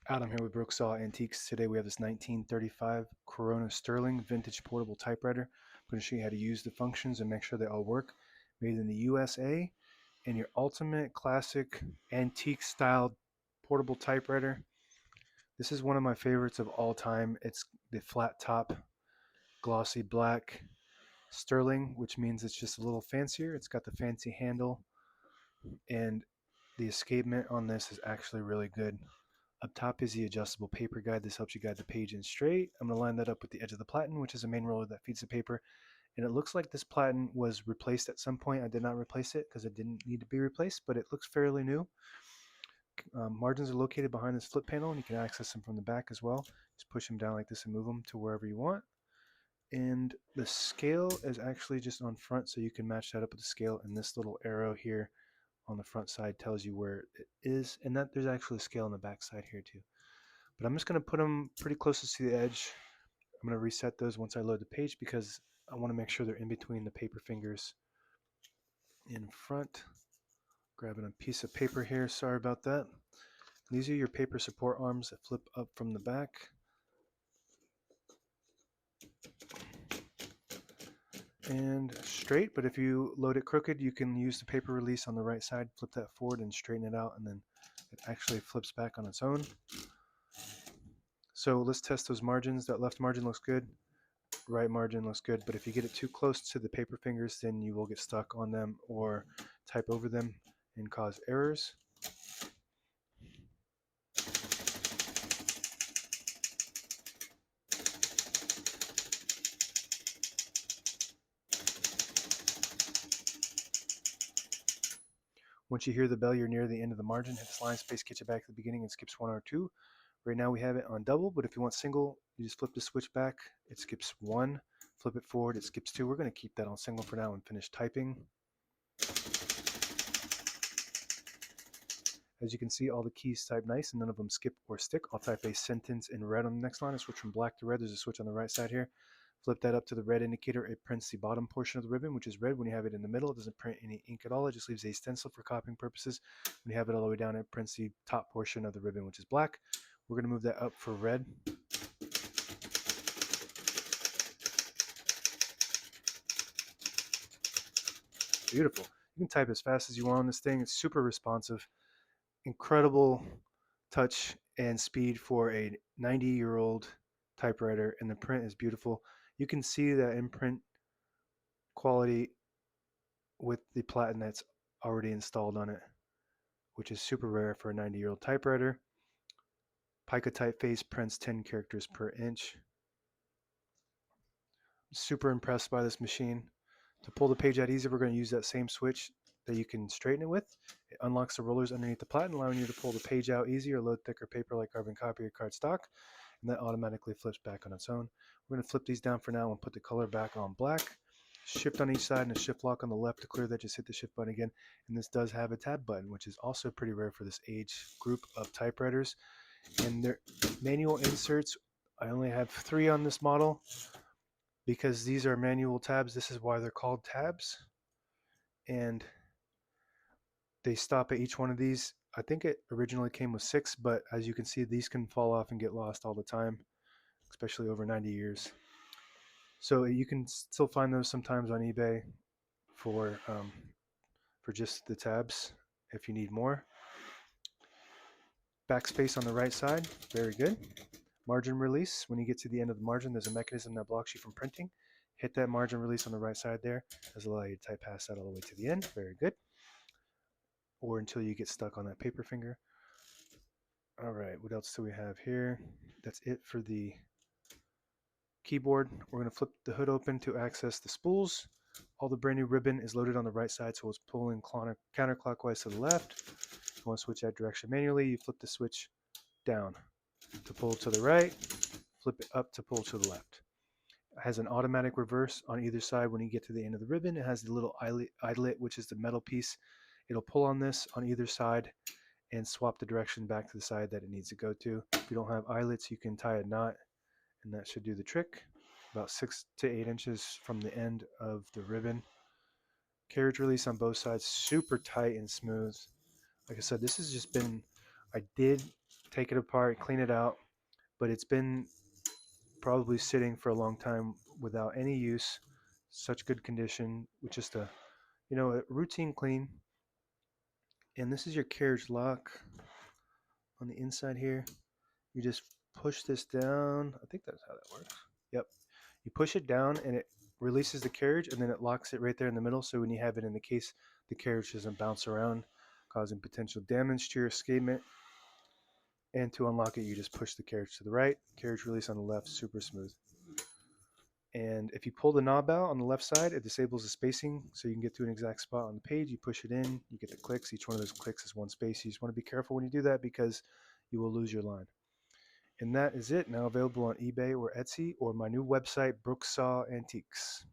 I'm here with Brooksaw Antiques. Today we have this 1935 Corona Sterling vintage portable typewriter. I'm going to show you how to use the functions and make sure they all work. Made in the USA, and your ultimate classic antique style portable typewriter. This is one of my favorites of all time. It's the flat top, glossy black Sterling, which means it's just a little fancier. It's got the fancy handle, and the escapement on this is actually really good. Up top is the adjustable paper guide. This helps you guide the page in straight. I'm going to line that up with the edge of the platen, which is a main roller that feeds the paper. And it looks like this platen was replaced at some point. I did not replace it because it didn't need to be replaced, but it looks fairly new. Margins are located behind this flip panel, and you can access them from the back as well. Just push them down like this and move them to wherever you want. And the scale is actually just on front, so you can match that up with the scale. And this little arrow here on the front side tells you where it is, and that there's actually a scale on the back side here too. But I'm just going to put them pretty closest to the edge. I'm going to reset those once I load the page because I want to make sure they're in between the paper fingers in front. Grabbing a piece of paper here, sorry about that. These are your paper support arms that flip up from the back. And straight, but if you load it crooked, you can use the paper release on the right side, flip that forward and straighten it out, and then it actually flips back on its own. So let's test those margins. That left margin looks good. Right margin looks good, but if you get it too close to the paper fingers, then you will get stuck on them or type over them and cause errors. Once you hear the bell, you're near the end of the margin. Hit this line space, get you back to the beginning, and skips one or two. Right now we have it on double, but if you want single, you just flip the switch back. It skips one. Flip it forward, it skips two. We're going to keep that on single for now and finish typing. As you can see, all the keys type nice and none of them skip or stick. I'll type a sentence in red on the next line and switch from black to red. There's a switch on the right side here. Flip that up to the red indicator. It prints the bottom portion of the ribbon, which is red. When you have it in the middle, it doesn't print any ink at all. It just leaves a stencil for copying purposes. When you have it all the way down, it prints the top portion of the ribbon, which is black. We're going to move that up for red. Beautiful. You can type as fast as you want on this thing. It's super responsive. Incredible touch and speed for a 90-year-old typewriter, and the print is beautiful. You can see that imprint quality with the platen that's already installed on it, which is super rare for a 90-year-old typewriter. Pica typeface prints 10 characters per inch. Super impressed by this machine. To pull the page out easy, we're going to use that same switch that you can straighten it with. It unlocks the rollers underneath the platen, allowing you to pull the page out easy or load thicker paper like carbon copy or cardstock, and that automatically flips back on its own. We're going to flip these down for now and put the color back on black. Shift on each side and a shift lock on the left. To clear that, just hit the shift button again. And this does have a tab button, which is also pretty rare for this age group of typewriters. And their manual inserts, I only have 3 on this model because these are manual tabs. This is why they're called tabs. And they stop at each one of these. I think it originally came with 6, but as you can see, these can fall off and get lost all the time, especially over 90 years. So you can still find those sometimes on eBay for just the tabs if you need more. Backspace on the right side, very good. Margin release, when you get to the end of the margin, there's a mechanism that blocks you from printing. Hit that margin release on the right side there. This will allow you to type past that all the way to the end, very good. Or until you get stuck on that paper finger. All right, what else do we have here? That's it for the keyboard. We're going to flip the hood open to access the spools. All the brand new ribbon is loaded on the right side, so it's pulling counterclockwise to the left. If you want to switch that direction manually, you flip the switch down to pull to the right, flip it up to pull to the left. It has an automatic reverse on either side. When you get to the end of the ribbon, it has the little eyelet, which is the metal piece. It'll pull on this on either side and swap the direction back to the side that it needs to go to. If you don't have eyelets, you can tie a knot, and that should do the trick. About 6 to 8 inches from the end of the ribbon. Carriage release on both sides, super tight and smooth. Like I said, this has just been, I did take it apart, clean it out, but it's been probably sitting for a long time without any use, such good condition, with just a, a routine clean. And this is your carriage lock on the inside here. You just push this down. I think that's how that works. Yep. You push it down and it releases the carriage, and then it locks it right there in the middle. So when you have it in the case, the carriage doesn't bounce around, causing potential damage to your escapement. And to unlock it, you just push the carriage to the right, carriage release on the left, super smooth. And if you pull the knob out on the left side, it disables the spacing so you can get to an exact spot on the page. You push it in, you get the clicks. Each one of those clicks is one space. You just want to be careful when you do that because you will lose your line. And that is it. Now available on eBay or Etsy or my new website, Brooksaw Antiques.